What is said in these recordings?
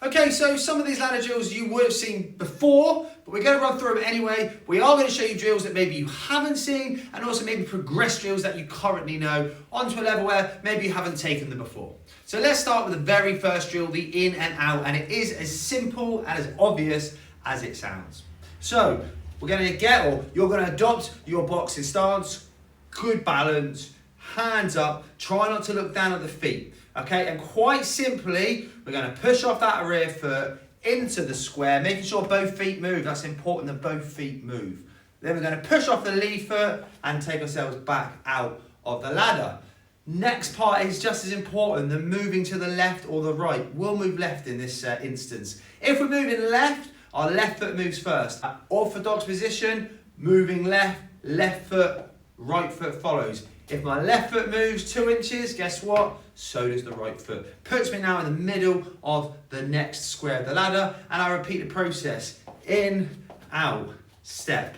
Okay, so some of these ladder drills you would have seen before, but we're going to run through them anyway. We are going to show you drills that maybe you haven't seen, and also maybe progress drills that you currently know onto a level where maybe you haven't taken them before. So let's start with the very first drill, the in and out, and it is as simple and as obvious as it sounds. So we're going to you're going to adopt your boxing stance, good balance, hands up, try not to look down at the feet. Okay, and quite simply, we're going to push off that rear foot into the square, making sure both feet move. That's important that both feet move. Then we're going to push off the lead foot and take ourselves back out of the ladder. Next part is just as important than moving to the left or the right. We'll move left in this instance. If we're moving left, our left foot moves first. Orthodox position, moving left, left foot, right foot follows. If my left foot moves 2 inches, guess what? So does the right foot. Puts me now in the middle of the next square of the ladder, and I repeat the process. In, out, step.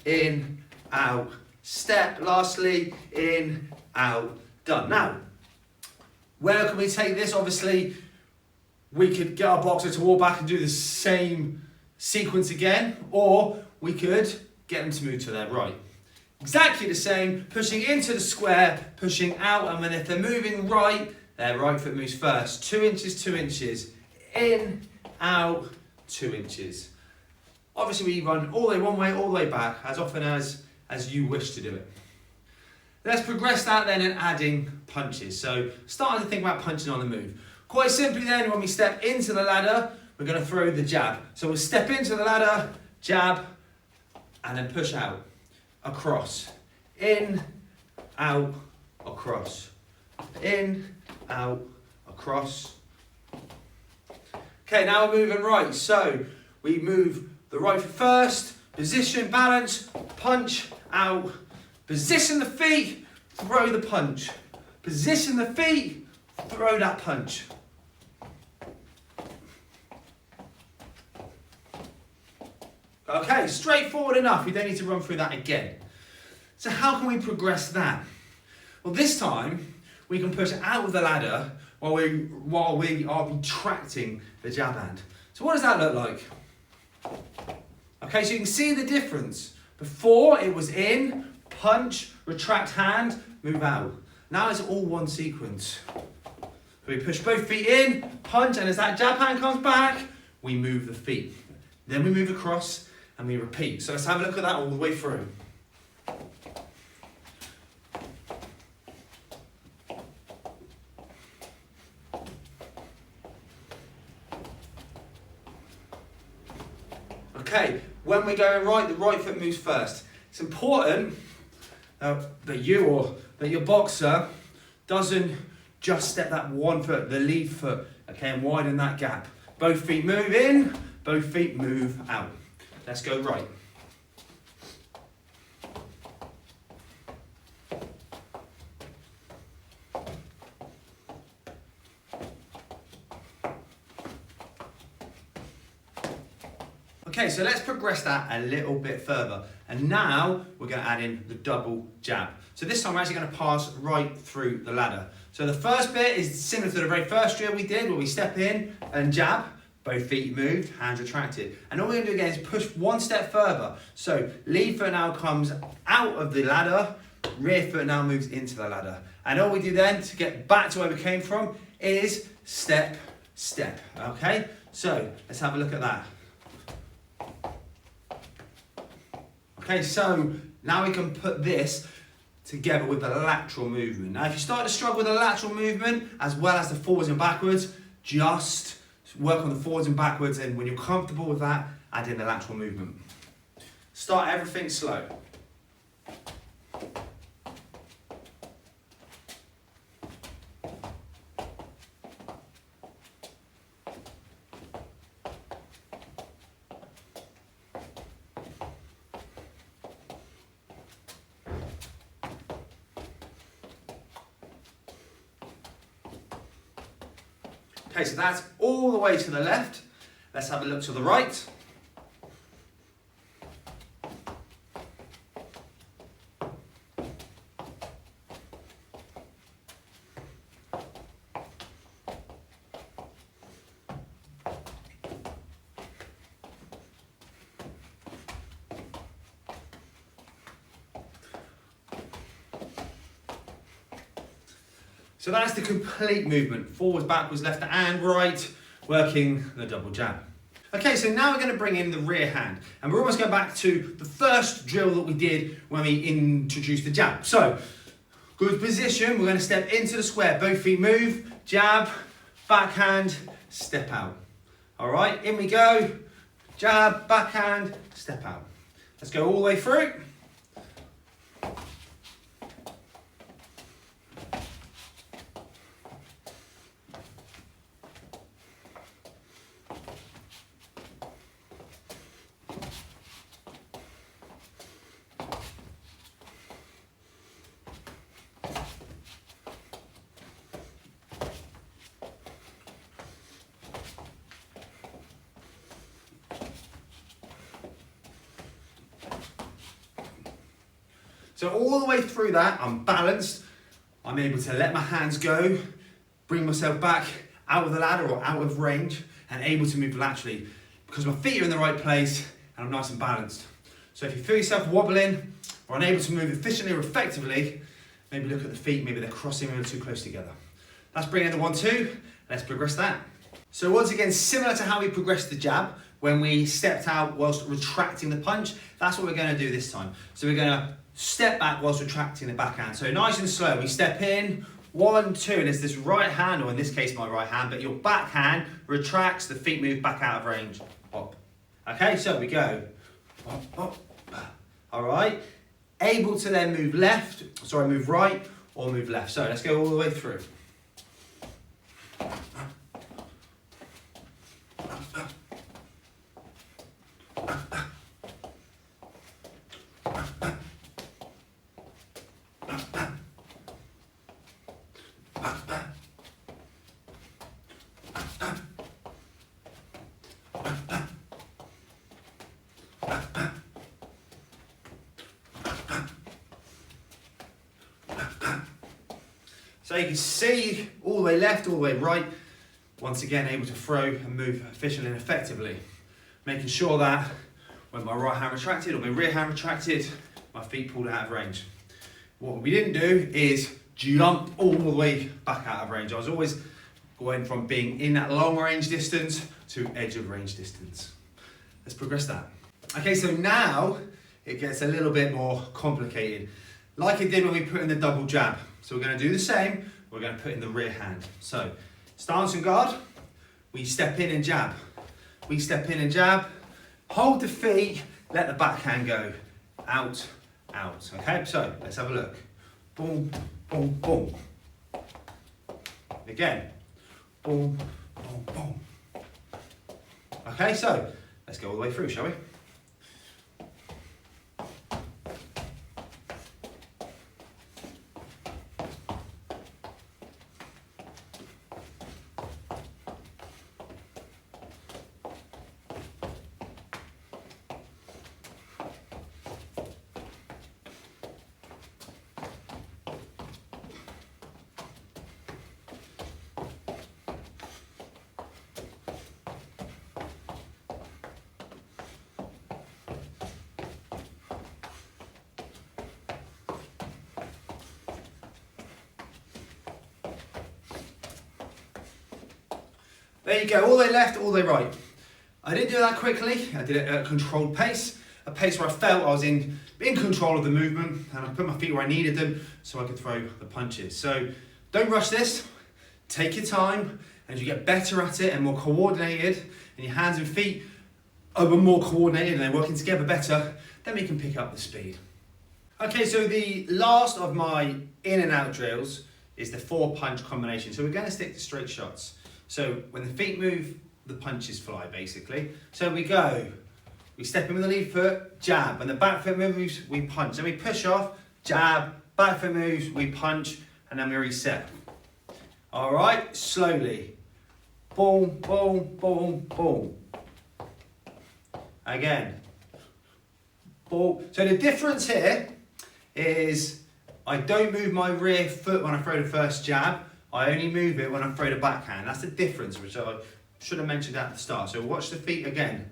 In, out, step. Lastly, in, out, done. Now, where can we take this? Obviously, we could get our boxer to walk back and do the same sequence again, or we could get them to move to their right. Exactly the same, pushing into the square, pushing out, and then if they're moving right, their right foot moves first. 2 inches, 2 inches, in, out, 2 inches. Obviously we run all the way one way, all the way back, as often as you wish to do it. Let's progress that then in adding punches. So starting to think about punching on the move. Quite simply then, when we step into the ladder, we're going to throw the jab. So we'll step into the ladder, jab, and then push out. Across, in, out, across, in, out, across. Okay, now we're moving right. So we move the right foot first, position, balance, punch, out, position the feet, throw the punch. Position the feet, throw that punch. Okay, straightforward enough. We don't need to run through that again. So how can we progress that? Well, this time we can push out of the ladder while we are retracting the jab hand. So what does that look like? Okay, so you can see the difference. Before it was in, punch, retract hand, move out. Now it's all one sequence. So we push both feet in, punch, and as that jab hand comes back, we move the feet. Then we move across and we repeat. So let's have a look at that all the way through. Okay, when we're going right, the right foot moves first. It's important that your boxer doesn't just step that one foot, the lead foot, okay, and widen that gap. Both feet move in, both feet move out. Let's go right. Okay, so let's progress that a little bit further. And now we're going to add in the double jab. So this time we're actually going to pass right through the ladder. So the first bit is similar to the very first drill we did, where we step in and jab. Both feet moved, hands retracted. And all we're going to do again is push one step further. So lead foot now comes out of the ladder, rear foot now moves into the ladder. And all we do then to get back to where we came from is step, step. Okay, so let's have a look at that. Okay, so now we can put this together with the lateral movement. Now if you start to struggle with the lateral movement as well as the forwards and backwards, just work on the forwards and backwards, and when you're comfortable with that, add in the lateral movement. Start everything slow. Okay, so that's all the way to the left. Let's have a look to the right. So that's the complete movement, forwards, backwards, left and right, working the double jab. Okay, so now we're going to bring in the rear hand, and we're almost going back to the first drill that we did when we introduced the jab. So, good position, we're going to step into the square, both feet move, jab, backhand, step out. All right, in we go, jab, backhand, step out. Let's go all the way through. So all the way through that, I'm balanced. I'm able to let my hands go, bring myself back out of the ladder or out of range, and able to move laterally because my feet are in the right place and I'm nice and balanced. So if you feel yourself wobbling or unable to move efficiently or effectively, maybe look at the feet, maybe they're crossing a little too close together. Let's bring in the 1-2, let's progress that. So once again, similar to how we progressed the jab, when we stepped out whilst retracting the punch, that's what we're going to do this time. So we're going to step back whilst retracting the backhand. So nice and slow, we step in, 1, 2, and it's this right hand, or in this case my right hand, but your backhand retracts, the feet move back out of range. Up. Okay, so we go. Up, up. All right, able to then move move right or move left. So let's go all the way through. So you can see all the way left, all the way right. Once again, able to throw and move efficiently and effectively. Making sure that when my right hand retracted or my rear hand retracted, my feet pulled out of range. What we didn't do is jump all the way back out of range. I was always going from being in that long range distance to edge of range distance. Let's progress that. Okay, so now it gets a little bit more complicated. Like it did when we put in the double jab. So we're going to do the same, we're going to put in the rear hand. So, stance and guard, we step in and jab. We step in and jab, hold the feet, let the backhand go. Out, out. Okay, so let's have a look. Boom, boom, boom. Again. Boom, boom, boom. Okay, so let's go all the way through, shall we? There you go, all the way left, all the way right. I didn't do that quickly, I did it at a controlled pace, a pace where I felt I was in control of the movement, and I put my feet where I needed them so I could throw the punches. So don't rush this, take your time, and as you get better at it and more coordinated, and your hands and feet are more coordinated and they're working together better, then we can pick up the speed. Okay, so the last of my in and out drills is the 4-punch combination. So we're going to stick to straight shots. So when the feet move, the punches fly basically. So we go, we step in with the lead foot, jab. When the back foot moves, we punch. Then we push off, jab, back foot moves, we punch, and then we reset. All right, slowly. Boom, boom, boom, boom. Again. Boom. So the difference here is I don't move my rear foot when I throw the first jab. I only move it when I throw the backhand. That's the difference, which I should have mentioned at the start. So watch the feet again.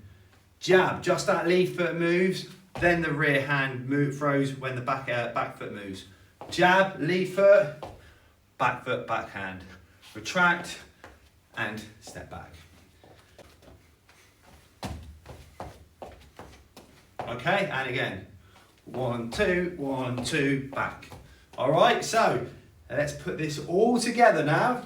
Jab, just that lead foot moves, then the rear hand throws when the back foot moves. Jab, lead foot, back foot, backhand. Retract and step back. Okay, and again. 1, 2, back. All right, so let's put this all together now.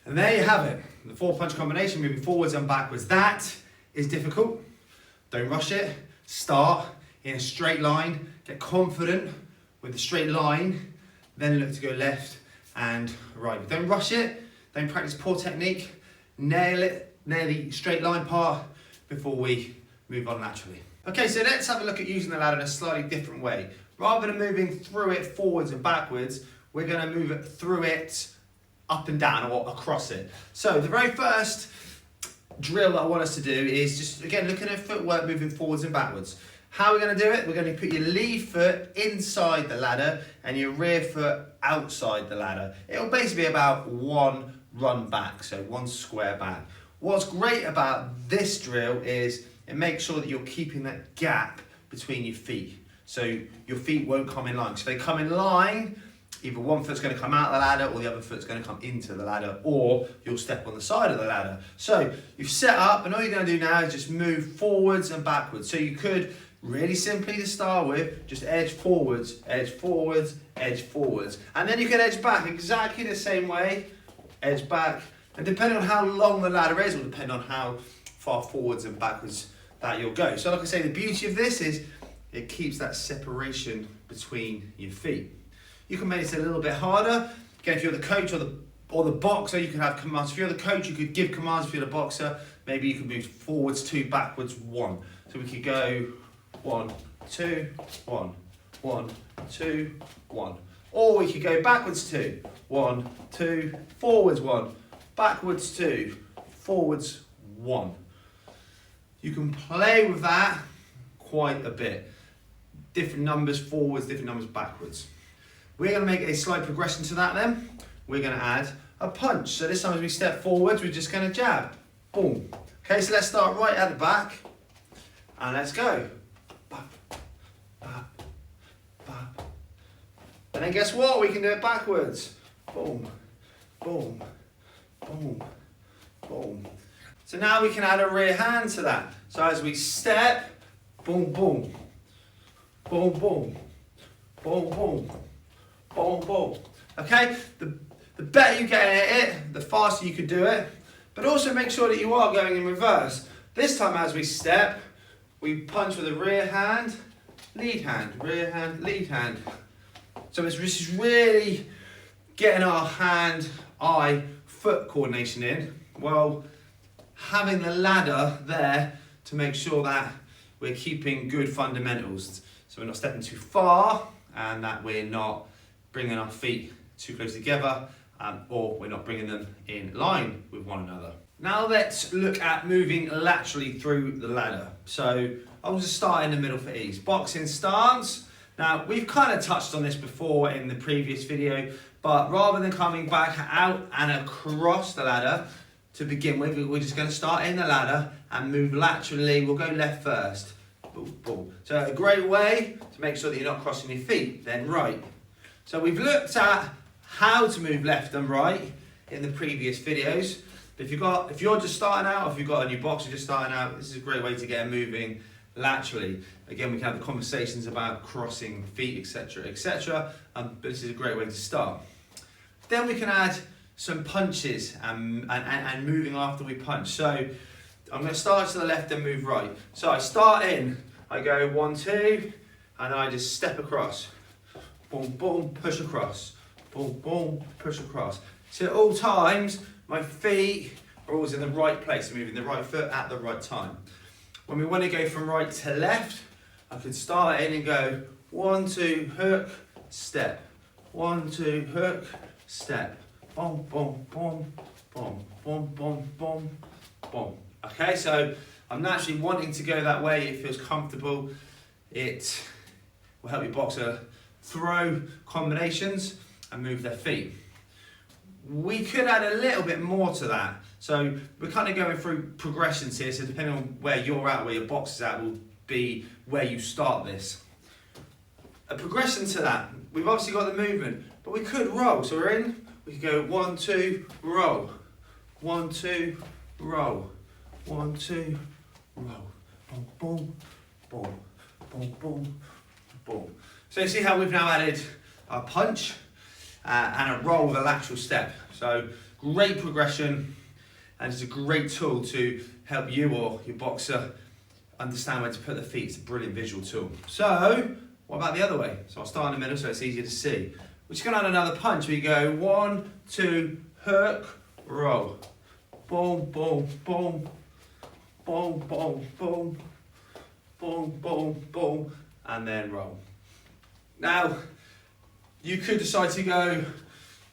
And there you have it, the 4-punch combination, moving forwards and backwards. That is difficult. Don't rush it. Start in a straight line. Get confident with the straight line. Then look to go left and right. Don't rush it. Don't practice poor technique. Nail it. Nail the straight line part before we move on laterally. Okay, so let's have a look at using the ladder in a slightly different way. Rather than moving through it forwards and backwards, we're going to move it through it up and down or across it. So the very first drill that I want us to do is just, again, looking at footwork, moving forwards and backwards. How are we going to do it? We're going to put your lead foot inside the ladder and your rear foot outside the ladder. It'll basically be about one run back, so one square back. What's great about this drill is it makes sure that you're keeping that gap between your feet. So your feet won't come in line. So if they come in line, either one foot's going to come out of the ladder or the other foot's going to come into the ladder, or you'll step on the side of the ladder. So you've set up, and all you're going to do now is just move forwards and backwards. So you could, really simply to start with, just edge forwards, edge forwards, edge forwards. And then you can edge back exactly the same way, edge back. And depending on how long the ladder is, will depend on how far forwards and backwards that you'll go. So like I say, the beauty of this is it keeps that separation between your feet. You can make it a little bit harder. Again, if you're the coach or the boxer, you can have commands. If you're the coach, you could give commands. If you're the boxer, maybe you could move forwards 2, backwards 1. So we could go 1, 2, 1, 1, 2, 1. Or we could go backwards 2, 1, 2, forwards 1, backwards 2, forwards 1. You can play with that quite a bit. Different numbers forwards, different numbers backwards. We're going to make a slight progression to that then. We're going to add a punch. So this time as we step forwards, we're just going to jab. Boom. Okay, so let's start right at the back. And let's go. Bap, bap, bap. And then guess what? We can do it backwards. Boom, boom, boom, boom. So now we can add a rear hand to that. So as we step, boom, boom, boom, boom, boom, boom. Boom, boom. Okay, the better you get at it, the faster you can do it, but also make sure that you are going in reverse. This time as we step, we punch with a rear hand, lead hand, rear hand, lead hand. So this is really getting our hand, eye, foot coordination in, while having the ladder there to make sure that we're keeping good fundamentals. So we're not stepping too far and that we're not bringing our feet too close together, or we're not bringing them in line with one another. Now let's look at moving laterally through the ladder. So I'll just start in the middle for ease. Boxing stance. Now we've kind of touched on this before in the previous video, but rather than coming back out and across the ladder to begin with, we're just going to start in the ladder and move laterally. We'll go left first. Boom, boom. So a great way to make sure that you're not crossing your feet, then right. So we've looked at how to move left and right in the previous videos. But if you're just starting out, or if you've got a new box, you're just starting out, this is a great way to get moving laterally. Again, we can have the conversations about crossing feet, etc., etc. But this is a great way to start. Then we can add some punches and moving after we punch. So I'm going to start to the left and move right. So I start in, I go 1, 2, and then I just step across. boom, boom, push across, boom, boom, push across. So at all times, my feet are always in the right place, moving the right foot at the right time. When we want to go from right to left, I could start in and go 1, 2, hook, step. 1, 2, hook, step. Boom, boom, boom, boom, boom, boom, boom, boom. Okay, so I'm naturally wanting to go that way. It feels comfortable. It will help your boxer throw combinations and move their feet. We could add a little bit more to that. So we're kind of going through progressions here. So depending on where you're at, where your box is at, will be where you start this. A progression to that. We've obviously got the movement, but we could roll. So we're in. We could go 1, 2, roll. 1, 2, roll. 1, 2, roll. Boom, boom, boom, boom, boom, boom. So you see how we've now added a punch and a roll with a lateral step. So great progression, and it's a great tool to help you or your boxer understand where to put the feet. It's a brilliant visual tool. So what about the other way? So I'll start in the middle so it's easier to see. We're just going to add another punch. We go 1, 2, hook, roll. Boom, boom, boom, boom, boom, boom, boom, boom, boom, and then roll. Now, you could decide to go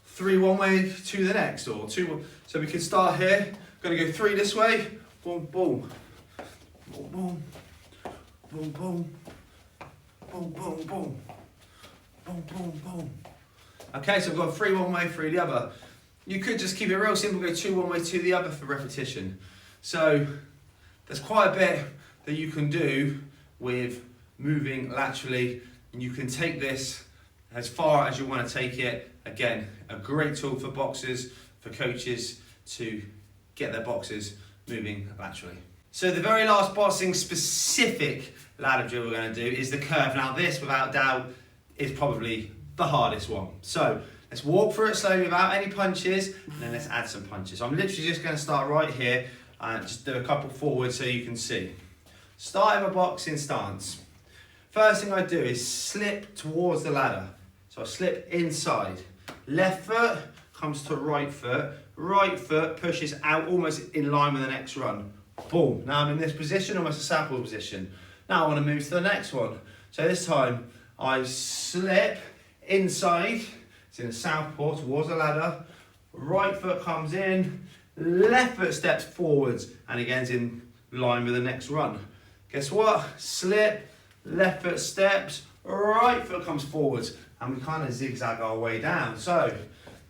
3 one way, 2 the next, or 2. So we could start here. Going to go 3 this way. Boom, boom, boom, boom, boom, boom, boom, boom, boom, boom, boom, boom. Okay, so I've got 3 one way, 3 the other. You could just keep it real simple. Go 2 one way, 2 the other for repetition. So there's quite a bit that you can do with moving laterally, and you can take this as far as you want to take it. Again, a great tool for boxers, for coaches to get their boxers moving laterally. So the very last boxing specific ladder drill we're going to do is the curve. Now this, without doubt, is probably the hardest one. So let's walk through it slowly without any punches, and then let's add some punches. So I'm literally just going to start right here and just do a couple forward so you can see. Start with a boxing stance. First thing I do is slip towards the ladder. So I slip inside. Left foot comes to right foot pushes out almost in line with the next run. Boom, now I'm in this position, almost a southpaw position. Now I want to move to the next one. So this time I slip inside, it's in a southpaw towards the ladder. Right foot comes in, left foot steps forwards, and again is in line with the next run. Guess what? Slip, left foot steps, right foot comes forwards, and we kind of zigzag our way down. So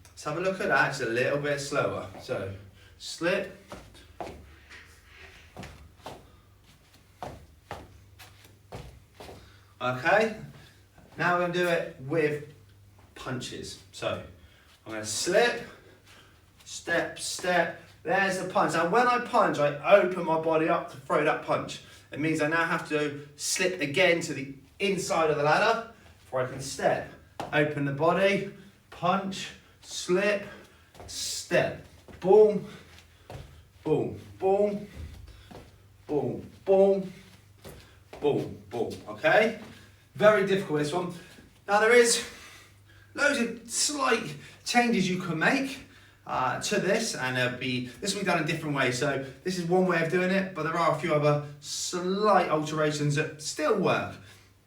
let's have a look at that, just a little bit slower. So slip, okay, now we're going to do it with punches. So I'm going to slip, step, step, there's the punch. Now when I punch, I open my body up to throw that punch. It means I now have to slip again to the inside of the ladder before I can step. Open the body, punch, slip, step. Boom, boom, boom, boom, boom, boom, boom. Okay? Very difficult, this one. Now there is loads of slight changes you can make to this, and this will be done in different ways. So this is one way of doing it, but there are a few other slight alterations that still work.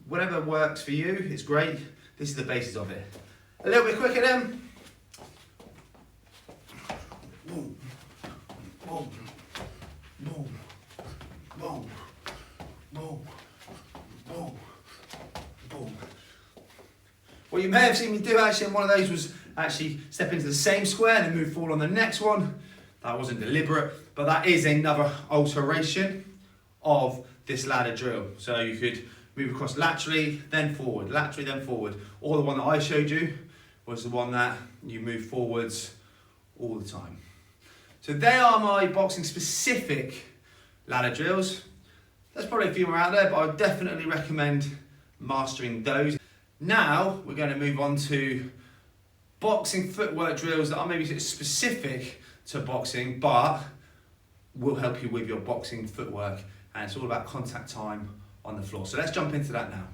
Whatever works for you, it's great. This is the basis of it. A little bit quicker then. Boom, boom, boom, boom, boom, boom, boom. What you may have seen me do actually in one of those was actually step into the same square and then move forward on the next one. That wasn't deliberate, but that is another alteration of this ladder drill. So you could move across laterally, then forward, laterally, then forward. Or the one that I showed you was the one that you move forwards all the time. So they are my boxing specific ladder drills. There's probably a few more out there, but I would definitely recommend mastering those. Now we're going to move on to boxing footwork drills that are maybe specific to boxing, but will help you with your boxing footwork. And it's all about contact time on the floor. So let's jump into that now.